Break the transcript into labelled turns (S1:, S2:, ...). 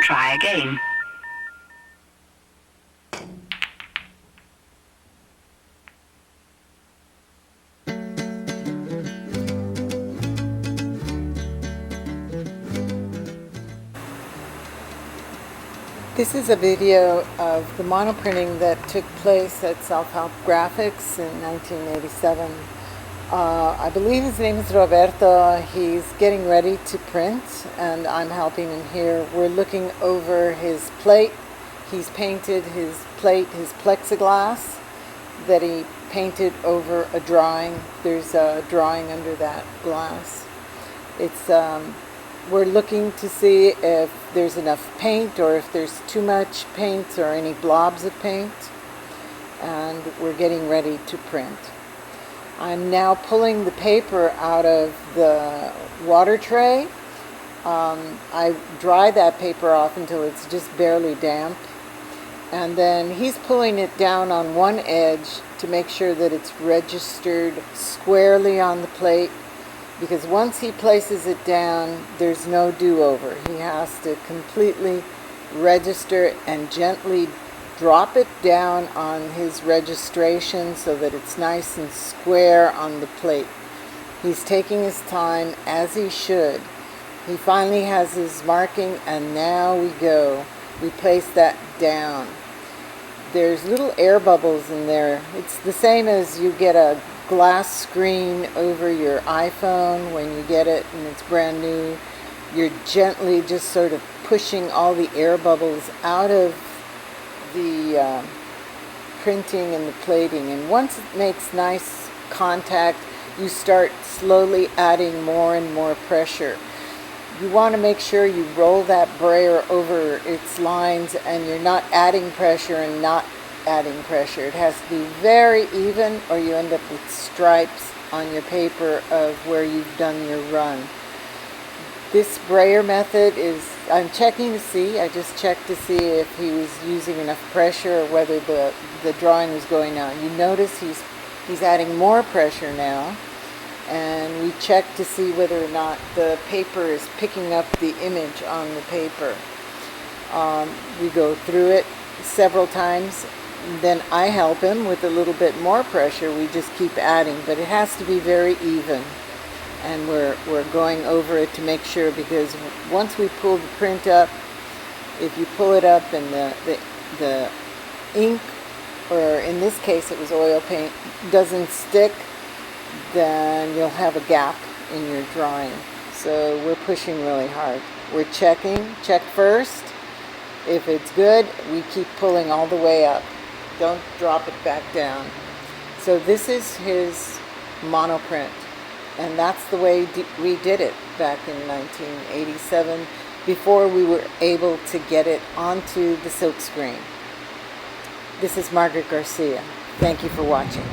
S1: and try again.
S2: This is a video of the monoprinting that took place at Self-Help Graphics in 1987. I believe his name is Roberto. He's getting ready to print and I'm helping him here. We're looking over his plate. He's painted his plate, his plexiglass that he painted over a drawing. There's a drawing under that glass. We're looking to see if there's enough paint or if there's too much paint or any blobs of paint, and we're getting ready to print. I'm now pulling the paper out of the water tray. I dry that paper off until it's just barely damp, and then he's pulling it down on one edge to make sure that it's registered squarely on the plate, because once he places it down, there's no do-over. He has to completely register and gently drop it down on his registration so that it's nice and square on the plate. He's taking his time, as he should. He finally has his marking, and now we go. We place that down. There's little air bubbles in there. It's the same as you get a glass screen over your iPhone when you get it and it's brand new. You're gently just sort of pushing all the air bubbles out of the printing and the plating, and once it makes nice contact, you start slowly adding more and more pressure. You want to make sure you roll that brayer over its lines and you're not adding pressure and not adding pressure. It has to be very even, or you end up with stripes on your paper of where you've done your run. This brayer method is, I'm checking to see, I just checked to see if he was using enough pressure or whether the drawing was going on. You notice he's adding more pressure now, and we check to see whether or not the paper is picking up the image on the paper. We go through it several times. Then I help him with a little bit more pressure. We just keep adding, but it has to be very even, and we're going over it to make sure, because once we pull the print up, if you pull it up and the ink, or in this case it was oil paint, doesn't stick, then you'll have a gap in your drawing. So we're pushing really hard. We're check first. If it's good, we keep pulling all the way up. Don't drop it back down. So this is his monoprint, and that's the way we did it back in 1987 before we were able to get it onto the silk screen. This is Margaret Garcia. Thank you for watching.